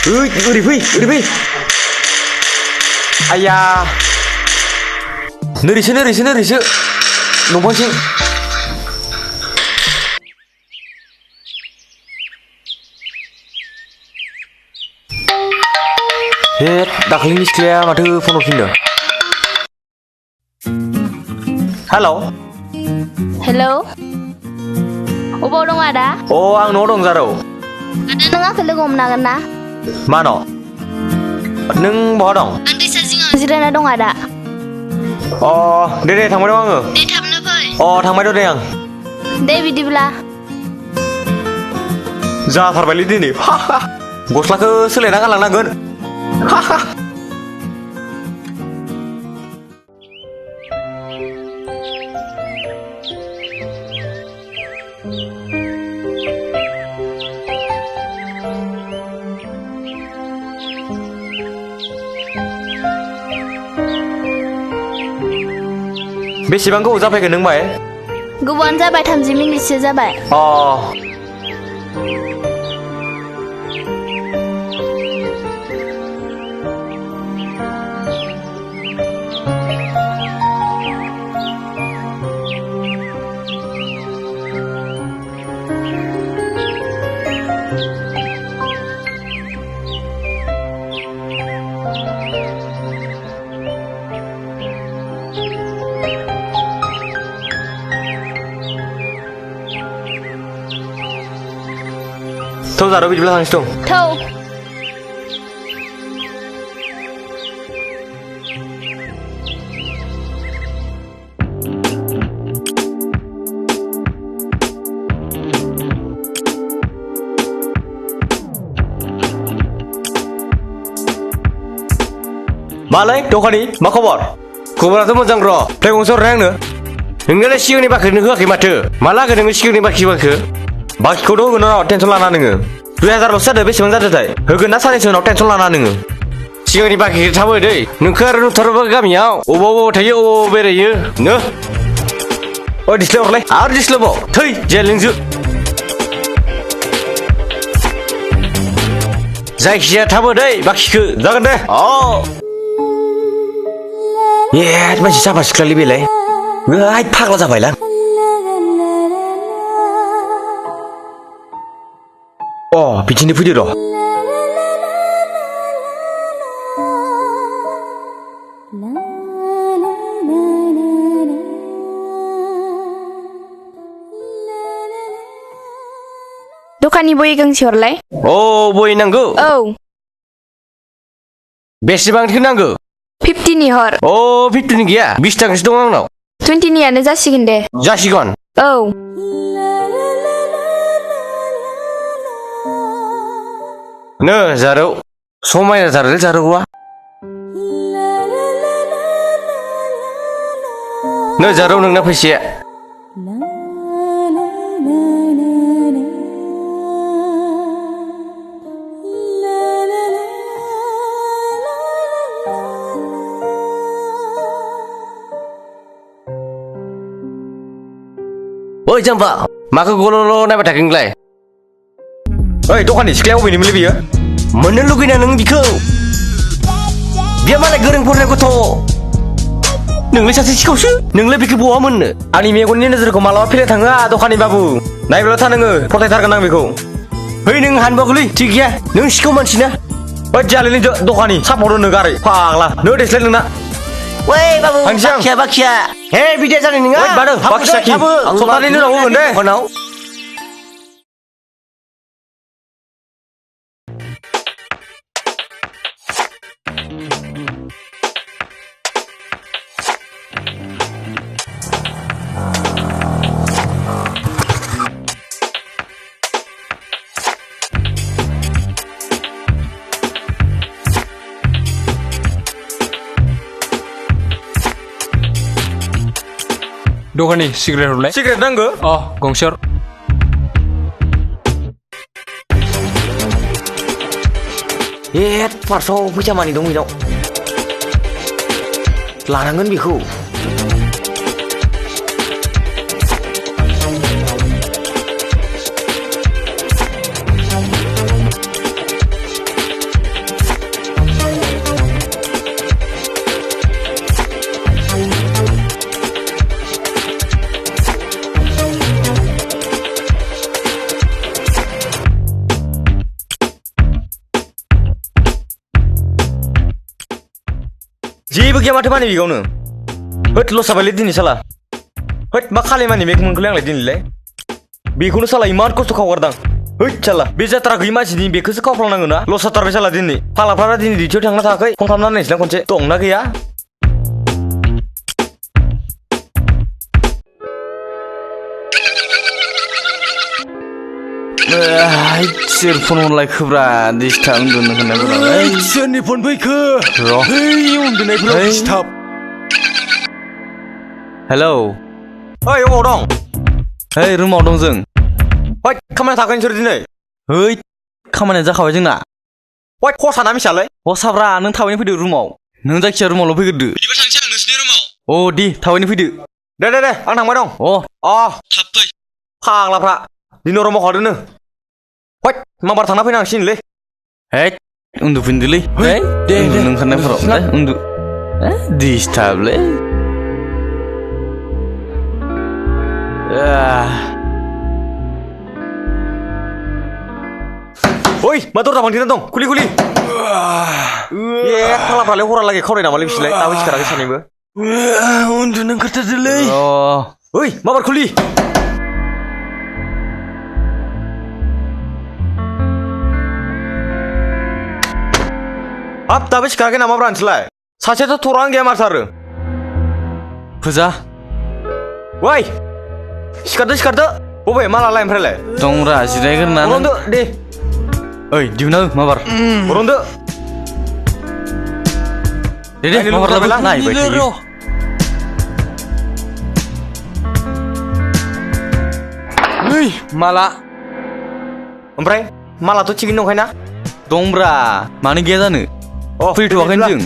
ओरै फै आया नोरैसो दंफांसिं हे दाख्लैनि सिख्लाया माथो फन हरफिनदों हेलौ अबाव दं आदा? आं न'आव दं जारौ आदा नों आंखौ लोगो हमनो हागोन ना? मानो? नों बहा दं? आं दैसा जिङाव जिरायना दं आदा। दे थांबाय दं आङो। दे थाबनो फै। थांबाय दं दे आं। दे बिदिब्ला। जाथारबायलै दिनै गस्लाखौ सोलायना गानलांनांगोन बेसेबां गोबाव जाफैगोन नों बाय? गोबावानो जाबाय 30 मिनिटसो जाबाय। थौ जारौ बिदिब्ला थांसै दं। थौ मालाय दखानि मा खबर? खबराथ' मोजां र'। फ्राय गंसे हरनाय आंनो। नोंनोलाय सिगांनि बाखिखौनो होआखै माथो? माला होगोन नोङो सिगांनि बाखिखौथ' होगोन र' टेनसन लाना नोङो। 2000 ल'सो जादों बेसेबां जादोंथाय? होगोन ना साननैसो उनाव टेनसन लाना नोङो। सिगांनि बाखिखौ थाब हो दै। नोंखौ आरो नुथारबा गामियाव अबाव थायो अबाव बेरायो नो। डिसप्ले हरलाय आरो डिसप्लेबाव थै जेल नोंजो। जायखिजाया थाब हो दै बाखिखौ। जागोन दे। मानसि साफा सिख्लालै बेलाय फाग्ला जाबायलां। बिदिनो फैदो र'। दखाननि बहि गांसे हरलाय। बहि नांगौ? औ। बेसेबांथो नांगौ? 50नि हर। 50नि गैया 20 थाखासो दं आंनाव। 20नियानो जासिगोन दे। जासिगोन? औ। नो जारौ समायना जारौलै जारौआ। नो जारौ नोंना फैसाया। ओइ जाम्बा माखौ गल'ल' नायबाय थाखो नोंलाय? ओइ दखाननि सिख्लाया अबेनिमोनलै बियो? मोननो लुगैना नों बिखौ? बियो मालाय गोरों फरायनाय गथ'। नोंलाय सासे सिखावसो। नोंलाय बेखौ बहा मोननो? आंनि मेगननि नोजोरखौ मालाबा फेलें थाङा दखाननि बाबु। नायबायल' था नोङो फथायथारगोन आं बेखौ। नों हानबागौलै थिग गैया नों सिखाव मानसिना। जालेलै दखानि सापर्ट होनो गारै फाग्ला नो देसलाय नोंना। Woi babu, bakia. Hei bidia जानाय नङा। बाखि सप्ताहनि उनाव होगोन दे। दखानि सिगारेट हरलाय। सिगारेट नांगौ? गंसे हर। पार्सआव फैसा मानि दं बेनाव। लानांगोन बेखौ। गैया माथो मानि बिगावनो होद लस जाबायलै दिनै साला होद मा खालामनानै मेक मोनखोलै आंलाय दिनैलाय बेखौनो साला इमान खस्थ' खावगारदां होद साला बे जात्रा गैयि मानसिनि बेखौसो खावफ्लांनांगौ ना लस जाथारबाय साला दिनै फालाफ्रा दिनै डिउटियाव थांना थाङाखै फन खालामना नायनोसैलां खनसे दंना गैया सोर फन हरलायखोब्रा दिस्टार्ब उन्दुनो होननायफोराव सोरनि फन फैखो र' उन्दुनायफोराव डिस्टार्ब हेलौ ओइ अबाव दं ओइ रुमाव दं जों होद खामानियाव थागोन नोंसोर दिनै ओइ खामानिया जाखाबाय जोंना होद खसाना मिसालाय हसाब्रा नों थाबैनो फैदो रुमाव नों जायखिया रुमावल' फैग्रोदो बिदिबा थांसै आं नोंसोरनि रुमाव अ दे थाबैनो फैदो दे आं थांबाय दं थाब फै फाग्लाफ्रा दिनै रुमाव खादोनो होद माबार थांना फैनांसिगोनलै हेद उन्दुफिनदोलै दे उन्दुनो ओंखारनायफोराव उन्दु दिस्टार्बलै ओइ मा दरजा फांथेना दं खुलि फाग्लाफ्रालाय हरालागै खावराय नामालै बिसोरलाय दाबो सिखाराखै सानैबो उन्दुनो ओंखारथारदोंलै ओइ माबार खुलि हाब दाबो सिखाराखै नामाब्रा नोंसोरलाय सासेयाथ' थरानो गैया माथो फुजा ओइ सिखारदो बबे मालालाय ओमफ्रायलाय दंब्रा जिरायग्रोना बरनदो दे ओइ दिहुना माबार बरनदो दे माबार लाबो नायबाय थायो ओइ माला ओमफ्राय मालाथ' थिगैनो दंखायना दंब्रा मानो गैया जानो फैथ'वाखैनो जों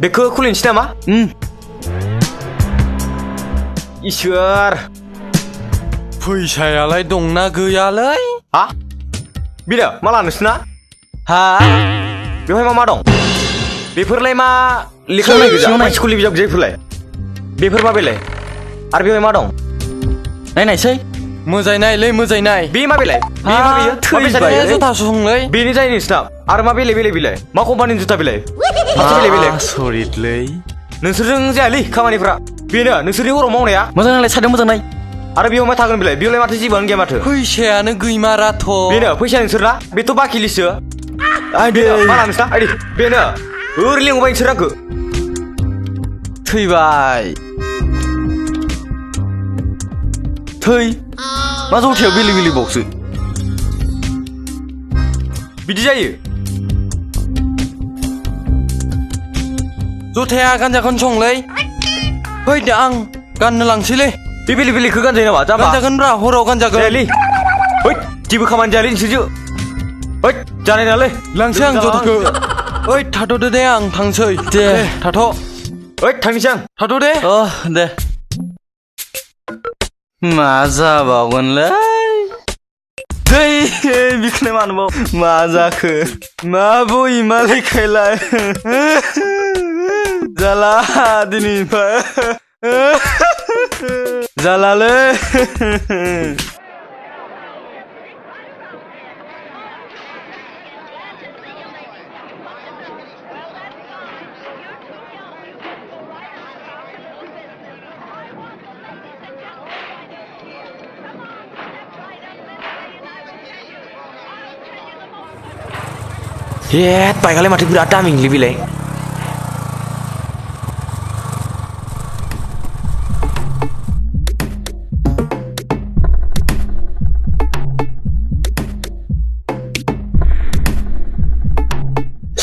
बेखौ खुलिनोसै नामा इसोर फैसायालाय दंना गैयालै हा बेनो माला नोंसोरना हा बेवहाय मा दं बेफोरलाय मा लेखा नाय गोजा स्कुलनि बिजाब गोजाफोरलाय बेफोर माबेलाय आरो बेवहाय मा दं नायनायसै मोजाङै नायलै मोजाङै नाय बे माबेलाय बे मा बेयो थैबाय जुथा सुंलै बेनि जायो नोंसिना आरो मा बेलाय मा कम्पानिनि जुथा बेलाय बेलेग सरिलै नोंसोरजों जायालै खामानिफ्रा बेनो नोंसोरनि हराव मावनाया मोजां नायलाय साइडआव मोजां नाय आरो बेयाव मा थागोन बेलाय माथो जेबोआनो गैया माथो फैसायानो गैमाराथ' बेनो फैसा नोंसोरना बेथ' बाखि लिस्टसो माला नोंसिना आइदि बेनो ओरै लिंहरबाय नोंसोर आंखौ थैबाय थै मा जौथायाव बेले बावसो बिदि जायो जुथाया गानजागोन संलै फै दा आं गाननो लांसैलै बे बेलेगखौ गानजायो नामा जाबा गानजागोनब्रा हराव गानजागोन जायालै ओइ जेबो खामानि जायालै नोंसोरजो ओइ जानाय नालाय लांसै आं जुथाखौ ओइ थाथ'दो दे आं थांसै दे थाथ' ओइ थांनोसै आं थाथ' दे दे मा जाबावगोनलै दै बेखौलाय मानोबाव मा जाखो मा बय मा लेखायलाय जाला दिनैनिफ्राय जालालै बाइकआलाय माथो बिराद दामिलै बेलाय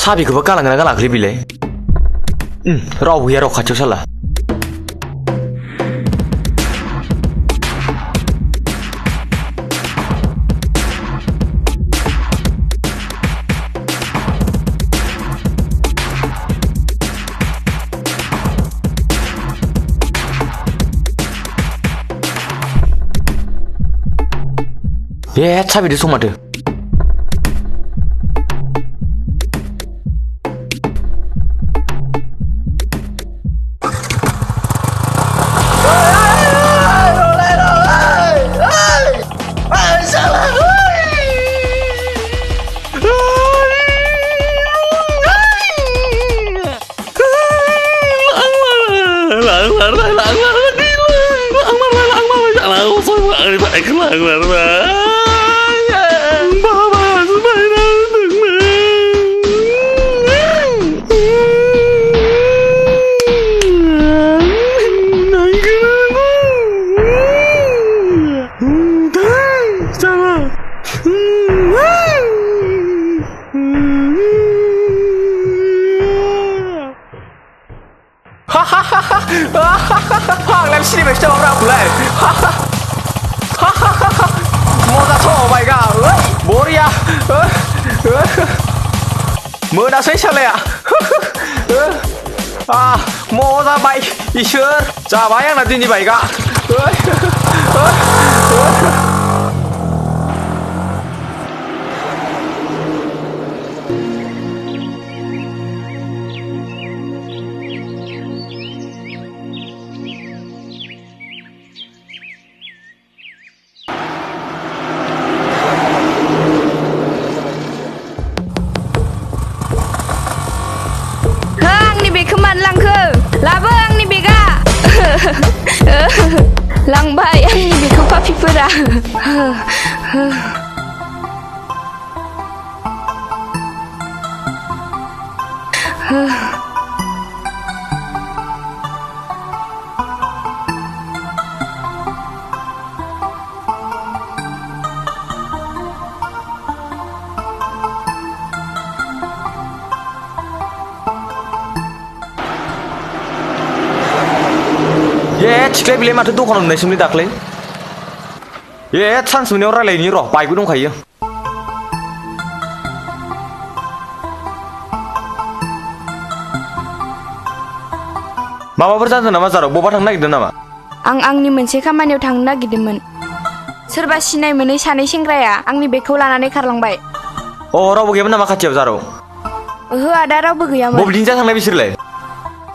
साबिखौबो गालांगोना गालांखोलै बेलाय रावबो गैया राव खाथियाव साला साबिदो सं माथो làm gì mà cho ra lại mua ra thổ mày cả bố đi à mưa đã xấy sao lẹ mua ra bay đi chưa chả bái ăn là tin gì vậy cả Langbai angni bikwo papifora Ciklet beli matu tuh kalau nasi beli dakle. San sebenarnya orang lain ini roh, baik gue dong kayak. Mama berjanji nama Zaro, boba thang naik nama. Angni moनसे खामानियाव थांनो नागिरदोंमोन. सोरबा सिनाय मोनै सानै सेंग्राया आंनि बेगखौ लानानै खारलांबाय. रावबो गैयामोन नामा खाथियाव Zaro? ओहो आदा रावबो गैयामोन. बबेथिंजा थांनाय बिसोरलाय?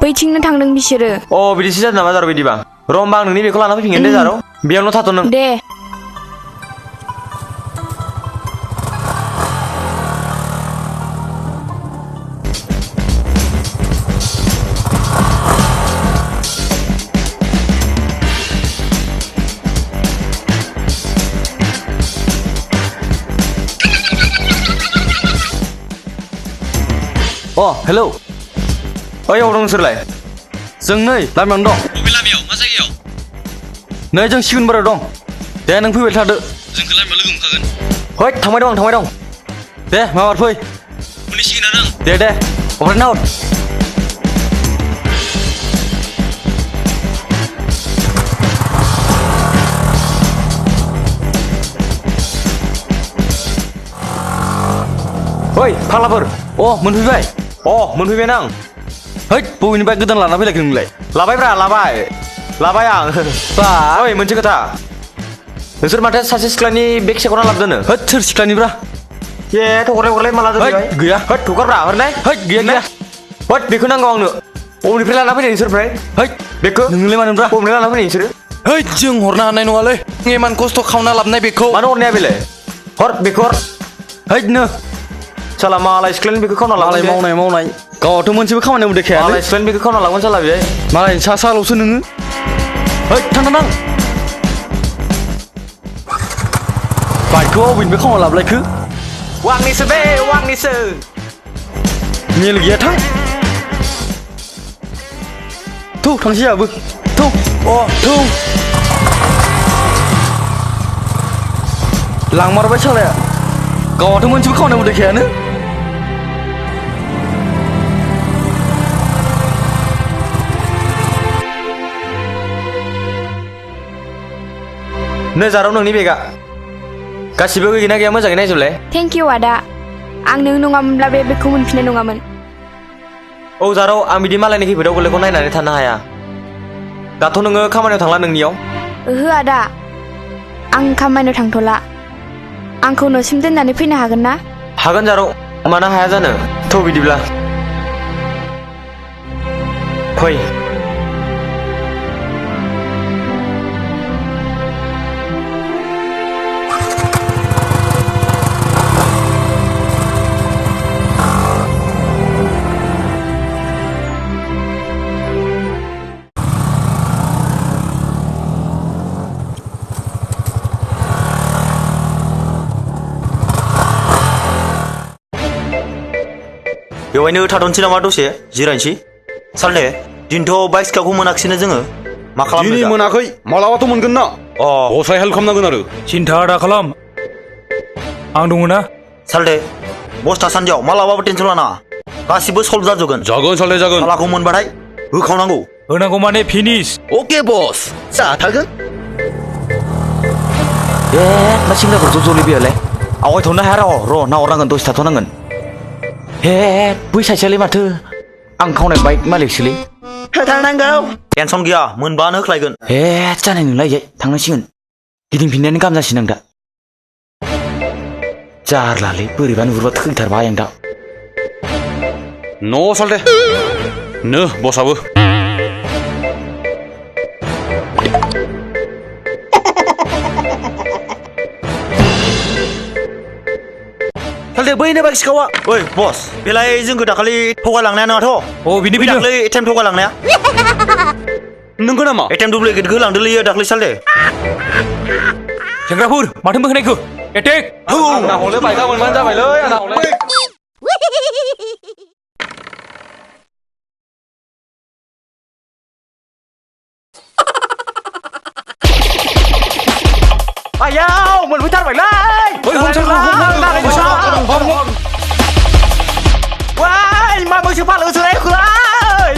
बैथिंनो थांदों बिसोरो. बिदिसो जादों नामा Zaro बिदिबा? Rombang nोंनि बेखौ लाना फैफिनगोन दे Zaro. बेयावनो थाथ' नों. दे. हेलौ अबाव दं नोंसोरलाय? जों नै लामायावनो दं. बबे लामायाव मा जायगायाव? नै जों सिगुनबारियाव दं. दे नों फैबाय थादो. जोंखौ लामायाव लोगो मोनखागोन. हैद थांबाय दं. दे माबार फै. मोनहैसिगोन आरो आं. दे अफारना हर. Hoi, फाग्लाफोर. मोनफैबाय. मोनफैबाय आं. हैद बबेनिफ्राय गोदान लाना फैलायखो नोंलाय? लाबाय आं. बा ओइ मोनसे खोथा. नोंसोर माथो सासे सिख्लानि बेग सेखना लाबोदोनो? हैद सोर सिख्लानिब्रा? थगरलाय माला हैद गैया. हैद थगरब्रा हरनाय. हैद गैया. हैद बेखौ नांगौ आंनो. बबेनिफ्राय लाना फैदों नोंसोरनिफ्राय? हैद बेखौ नोंलाय मानोब्रा? बबेनिफ्राय लाना फैदों नोंसोरो? हैद जों हरनो हानाय नङालै. इमान खस्थ' खावना लाबनाय बेखौ. मानो हरनाया बेलाय? हर बेखौ हर. हैद नो. साला मालाय सिख्लानि बेखौ खावना मालाय मावनाय. गावथ' मोनसेबो खामानियाव देखाया. मालाय सिख्लानि बेखौ खावना लागोन साला बेहाय. मालायनि साल'सो नोङो. हैद थां. बाइकखौ बबेनिफ्राय खावना लाबोलायखो? वांनिसो. मेल गैया थां. थौ थांसै आहाबो. थौ. लांमारबाय सालाया. गावहाथ' मोनसेबो खामानियाव देखायानो. नो Zaro नोंनि बेगा. गासिबो गैना गैया मोजाङै नायजोबलाय. थेंक इउ आदा. आं नों नङामोनब्ला बे बेगखौ मोनफिननाय नङामोन. Zaro आं बिदि मालायनि खैफोदाव गोलैनायखौ नायनानै थानो हाया. दाथ' नोङो खामानियाव थांला नोंनियाव. ओहो आदा. आं खामानियाव थांथ'ला. आंखौ न'सिम दोननानै फैनो हागोन ना? हागोन Zaro. मानो हाया जानो? थ' बिदिब्ला. फै. बेवहायनो थाद'नोसै नामा दसे जिरायनोसै सालथे दिनैथ' बाइक सिखाखौ मोनाखिसैनो जोङो मा खालामनो दिनै मोनाखै मालाबाथ' मोनगोन ना गसाइ हेल्प खालामनांगोन आरो सिन्था दा खालाम आं दङ ना सालदे बस्था सानदियाव मालाबाबो टेनसन लानाङा गासिबो सल्भ जाजोबगोन जागोन सालदे जागोन सालाखौ मोनबाथाय होखावनांगौ होनांगौ माने फिनिश अके बस जाथारगोन मा सेंग्राफोर ज'लै बेयावलाय आवगायथ'नो हाया र' नाहरनांगोन दसे थाथ'नांगोन बै सासेयालाय माथो आं खावनाय बाइक मालिकसोलै होथारनांगौ टेनसन गैया मोनबानो होख्लायगोन जानाय नंला इजाय थांनांसिगोन गिदिंफिननायानो गाहाम जासिगोन आं दा जारलालै बोरैबा नुहुरबा थैथारबाय आं दा न' सालदे नो बसाबो सालदे बैनो बाइक सिखावा ओइ बस बेलाय जोंखौ दाखालि थगायलांनाया नङाथ' अ बिनो दाख्लै एटेम थगायलांनाया नोंगौ नामा एटेम दुप्लिकेट होलांदोलै दाख्लै सालदे सेंग्राफोर माथो मोखोनायखो एटेक आंना हले बाइकआ मोनबानो जाबायलै आंना हले आयाव मोनफैथारबायलै वाय मा मैसो फालोसो एखौलाय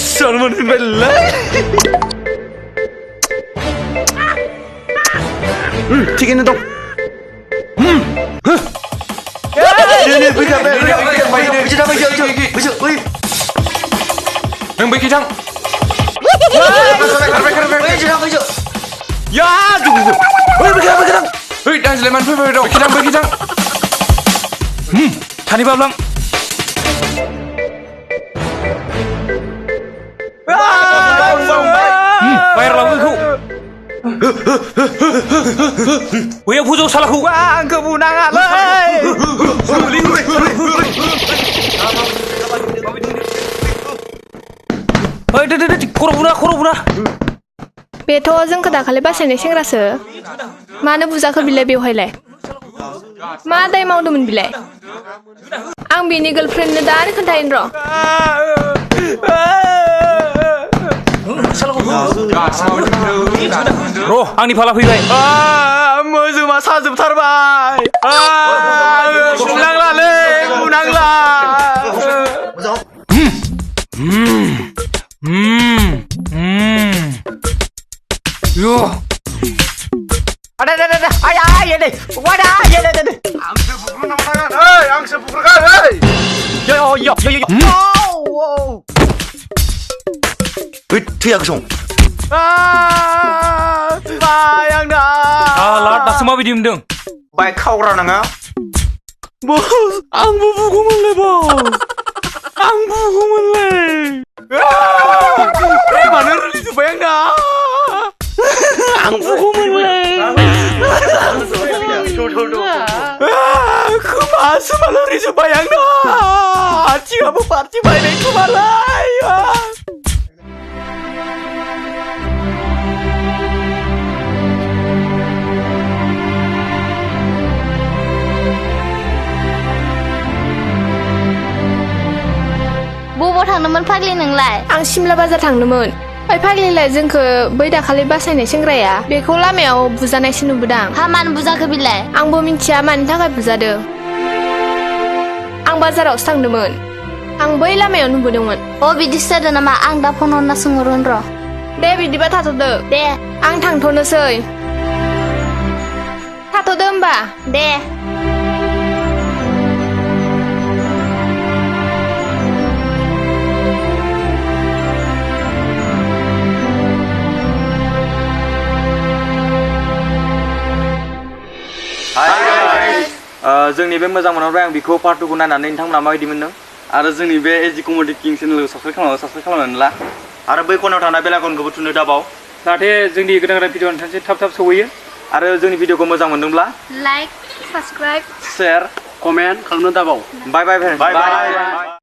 सोर मोनफिनबायलै थिगैनो दं नों बैखै थां या ओइ दानजिलाय मानो फैबाय दं बैखै थां थानि बाबलां बाहेर लाबो बेखौ बैयाव फोजौ सालाखौ आंखौ बुनाङालै खर' बुना बेथ' जोंखौ दाखालि बासायनाय सेंग्रासो मानो बुजाखो बिलाय बेवहायलाय मा दाय मावदोंमोन बिलाय आं बिनि गार्लफ्रेन्डनो दानो खोन्थायनो र' आंनि फाला फैबाय मोजोमा साजोबथारबाय बुनांलालै बुनांला यो ada ayah ya deh wadah ya deh आंसो बुख्रुगोन ओइ yo थैयाखै सं bayangna साला दासो माबायदि मोनदों बाइक खावग्रा नोङो आंबो बुगौमोनलै आंबो बुगौमोनलै मानो रिलिजोब्बाय आंना आं बुगौमोनलै खोमासो माला रिजोब्बाय आंना आथिङाबो पार्टि बायनाय खोमालाय बबाव थांदोंमोन फाग्लि नोंलाय आं सिमला बाजार थांदोंमोन ओइ फाग्लिलाय जोंखौ बै दाखालि बासायनाय सेंग्राया बेखौ लामायाव बुजानायसो नुबोदां हा मानो बुजाखो बिलाय आंबो मिन्थिया मानि थाखाय बुजादों आं बाजारावसो थांदोंमोन आं बै लामायाव नुबोदोंमोन बिदिसो जादों नामा आं दा फन हरना सोंहरगोन र' दे बिदिबा थाथ'दो दे आं थांथ'नोसै थाथ'दो होमबा दे जोंनि बे मोजां मोनहरबाय आं बिखौ part 2 खौ नायनानै नोंथांमोना माबायदि मोनदों आरो जोंनि बे एजि कमेडि किं चेनेलखौ साबस्क्राइब खालामनानै ला आरो बै खनायाव थानाय बेल आइकनखौबो थुनो दाबाव जाहाथे जोंनि गोदान गोदान भिडिअ नोंथांसिम थाब सौहैयो आरो जोंनि भिडिअखौ मोजां मोनदोंब्ला लाइक साबस्क्राइब शेयार कमेन्ट खालामनो दाबाव बाय बाय